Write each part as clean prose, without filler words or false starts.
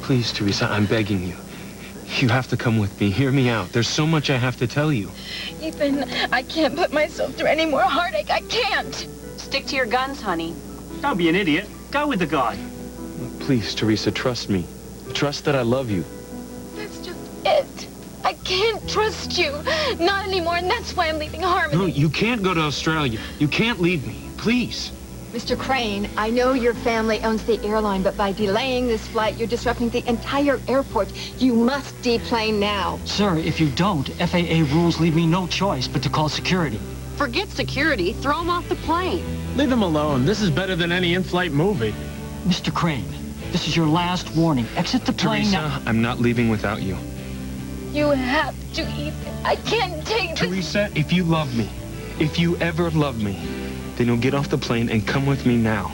Please, Theresa, I'm begging you. You have to come with me. Hear me out. There's so much I have to tell you. Ethan, I can't put myself through any more heartache. I can't. Stick to your guns, honey. Don't be an idiot. Go with the guy. Please, Theresa, trust me. Trust that I love you. That's just it. I can't trust you. Not anymore, and that's why I'm leaving Harmony. No, you can't go to Australia. You can't leave me. Please. Mr. Crane, I know your family owns the airline, but by delaying this flight, you're disrupting the entire airport. You must deplane now. Sir, if you don't, FAA rules leave me no choice but to call security. Forget security. Throw him off the plane. Leave him alone. This is better than any in-flight movie. Mr. Crane, this is your last warning. Exit the plane Theresa, now. I'm not leaving without you. You have to, Ethan. I can't take this. Theresa, if you love me, if you ever love me, then you'll get off the plane and come with me now.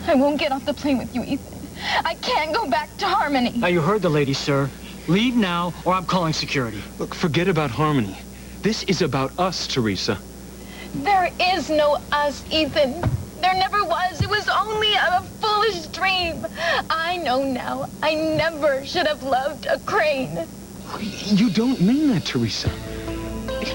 I won't get off the plane with you, Ethan. I can't go back to Harmony. Now, you heard the lady, sir. Leave now, or I'm calling security. Look, forget about Harmony. This is about us, Theresa. There is no us, Ethan. There never was. It was only a foolish dream. I know now. I never should have loved a Crane. You don't mean that, Theresa.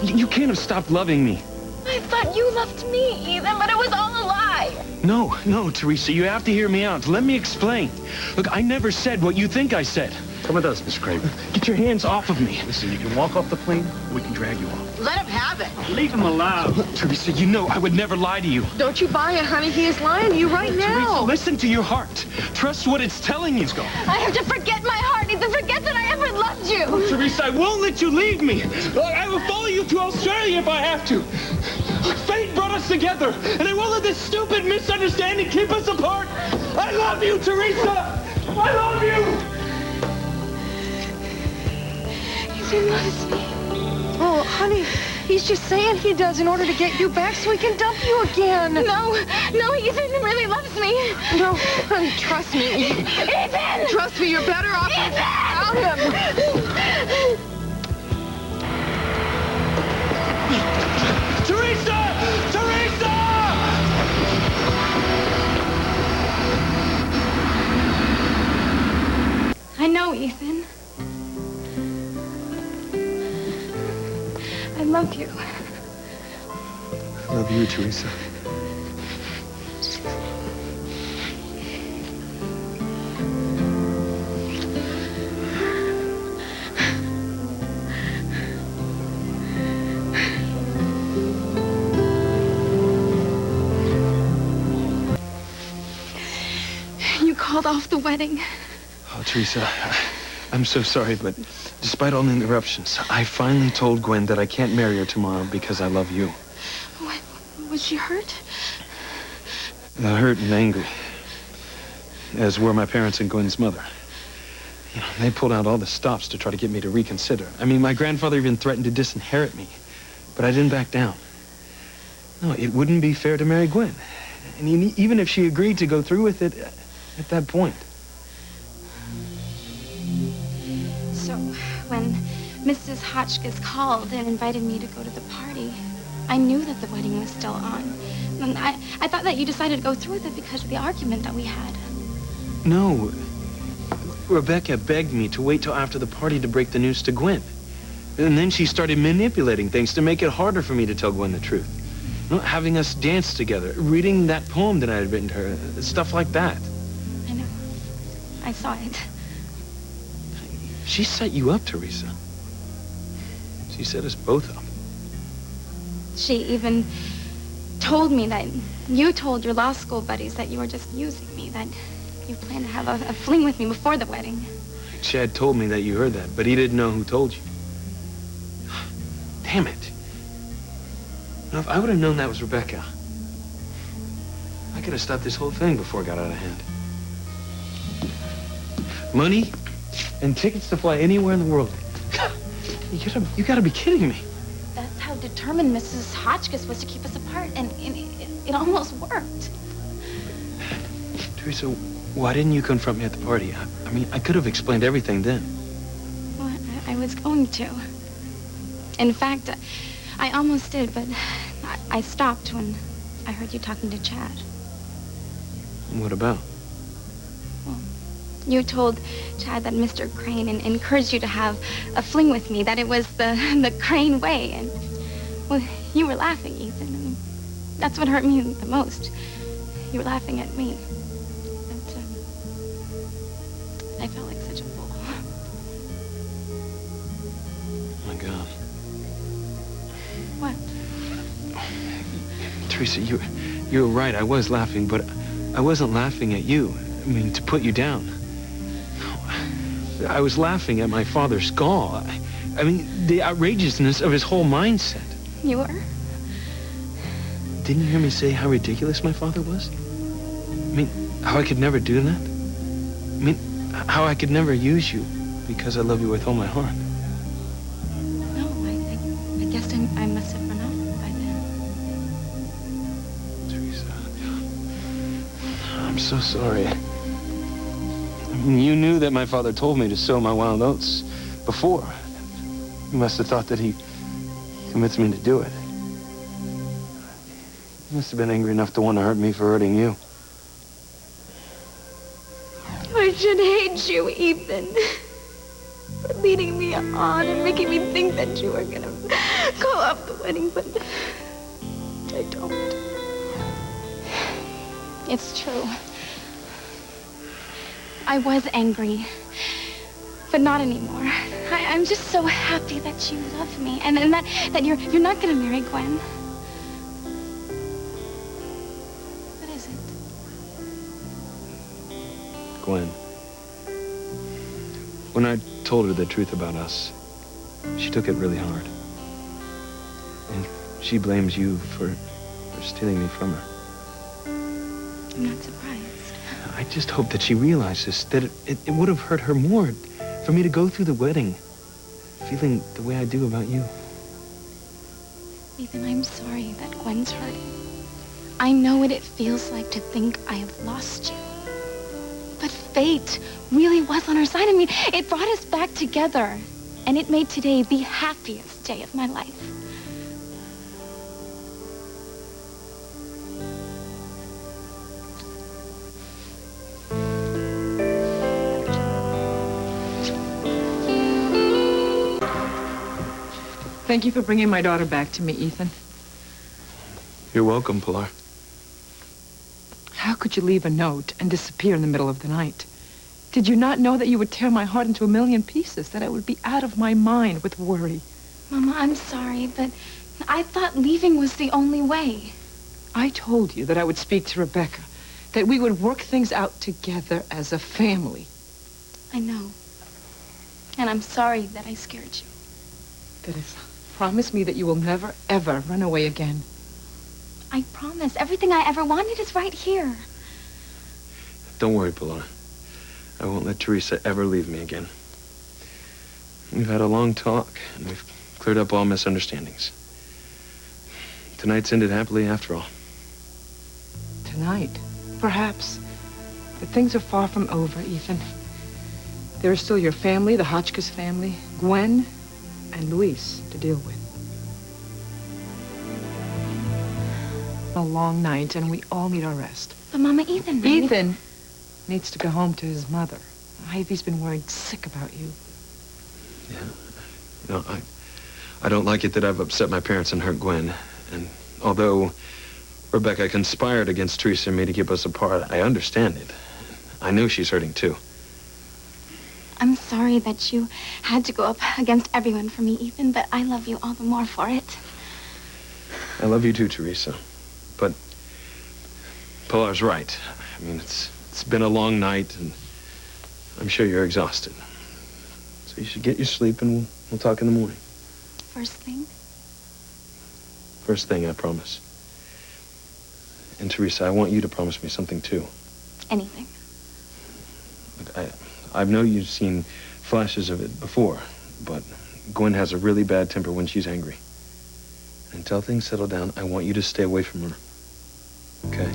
You can't have stopped loving me. I thought you loved me, Ethan, but it was all a lie. No, Theresa, you have to hear me out. Let me explain. Look, I never said what you think I said. Come with us, Mr. Craven. Get your hands off of me. Listen, you can walk off the plane, or we can drag you off. Let him have it. Leave him alone. Theresa, you know I would never lie to you. Don't you buy it, honey. He is lying to you right Theresa, listen to your heart. Trust what it's telling you. Let's go. I have to forget my heart, Ethan. Forget that I ever loved you. Theresa, I won't let you leave me. I will follow you to Australia if I have to. Fate brought us together, and I won't let this stupid misunderstanding keep us apart. I love you, Theresa. I love you. He loves me. Oh, honey, he's just saying he does in order to get you back so he can dump you again. No, Ethan really loves me. No, honey, trust me. Ethan! Trust me, you're better off without him. Theresa! Theresa! I know, Ethan. I love you. I love you, Theresa. You called off the wedding. Oh, Theresa, I'm so sorry, but despite all the interruptions, I finally told Gwen that I can't marry her tomorrow because I love you. What? Was she hurt? Hurt and angry, as were my parents and Gwen's mother. You know, they pulled out all the stops to try to get me to reconsider. I mean, my grandfather even threatened to disinherit me, but I didn't back down. No, it wouldn't be fair to marry Gwen. And even if she agreed to go through with it at that point. So, when Mrs. Hotchkiss called and invited me to go to the party, I knew that the wedding was still on. And I thought that you decided to go through with it because of the argument that we had. No. Rebecca begged me to wait till after the party to break the news to Gwen. And then she started manipulating things to make it harder for me to tell Gwen the truth. You know, having us dance together, reading that poem that I had written to her, stuff like that. I know. I saw it. She set you up, Theresa. She set us both up. She even told me that you told your law school buddies that you were just using me, that you planned to have a fling with me before the wedding. Chad told me that you heard that, but he didn't know who told you. Damn it. Now, if I would have known that was Rebecca, I could have stopped this whole thing before it got out of hand. Money and tickets to fly anywhere in the world. You gotta be kidding me. That's how determined Mrs. Hotchkiss was to keep us apart, and it almost worked. Theresa, why didn't you confront me at the party? I mean, I could have explained everything then. Well, I was going to. In fact, I almost did, but I stopped when I heard you talking to Chad. What about? You told Chad that Mr. Crane encouraged you to have a fling with me, that it was the Crane way. And, well, you were laughing, Ethan. And that's what hurt me the most. You were laughing at me. But, I felt like such a fool. Oh, my God. What? Theresa, you were right. I was laughing, but I wasn't laughing at you. I mean, to put you down. No, I was laughing at my father's gall. I mean, the outrageousness of his whole mindset. You were? Didn't you hear me say how ridiculous my father was? I mean, how I could never do that? I mean, how I could never use you because I love you with all my heart. No, I guess I must have run off by then. Theresa, I'm so sorry. I mean, you knew that my father told me to sow my wild oats before. You must have thought that he convinced me to do it. You must have been angry enough to want to hurt me for hurting you. I should hate you, Ethan. For leading me on and making me think that you were gonna call off the wedding, but I don't. It's true. I was angry, but not anymore. I'm just so happy that you love me and that you're not gonna marry Gwen. What is it? Gwen. When I told her the truth about us, she took it really hard. And she blames you for stealing me from her. I'm not surprised. I just hope that she realizes that it would have hurt her more for me to go through the wedding feeling the way I do about you. Ethan, I'm sorry that Gwen's hurting. I know what it feels like to think I have lost you. But fate really was on our side. I mean, it brought us back together. And it made today the happiest day of my life. Thank you for bringing my daughter back to me, Ethan. You're welcome, Pilar. How could you leave a note and disappear in the middle of the night? Did you not know that you would tear my heart into a million pieces, that I would be out of my mind with worry? Mama, I'm sorry, but I thought leaving was the only way. I told you that I would speak to Rebecca, that we would work things out together as a family. I know. And I'm sorry that I scared you. Theresa, promise me that you will never, ever run away again. I promise. Everything I ever wanted is right here. Don't worry, Pilar. I won't let Theresa ever leave me again. We've had a long talk, and we've cleared up all misunderstandings. Tonight's ended happily after all. Tonight, perhaps. But things are far from over, Ethan. There is still your family, the Hotchkiss family, Gwen, and Luis to deal with. A long night, and we all need our rest. But Mama, Ethan... Ethan needs to go home to his mother. Ivy's been worried sick about you. Yeah. You know, I don't like it that I've upset my parents and hurt Gwen. And although Rebecca conspired against Theresa and me to keep us apart, I understand it. I know she's hurting too. I'm sorry that you had to go up against everyone for me, Ethan, but I love you all the more for it. I love you too, Theresa. But Pilar's right. I mean, it's been a long night, and I'm sure you're exhausted. So you should get your sleep, and we'll talk in the morning. First thing? First thing, I promise. And Theresa, I want you to promise me something too. Anything. Look, I know you've seen flashes of it before, but Gwen has a really bad temper when she's angry. Until things settle down, I want you to stay away from her. Okay?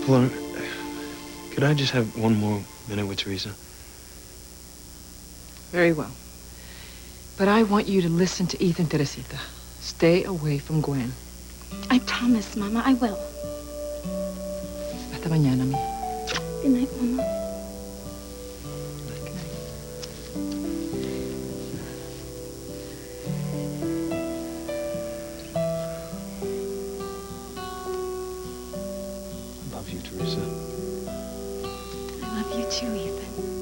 Pilar, Could I just have one more minute with Theresa? Very well. But I want you to listen to Ethan, Teresita. Stay away from Gwen. I promise, Mama, I will. Hasta mañana, mi. Good night, Mama. I love you, Theresa. I love you too, Ethan.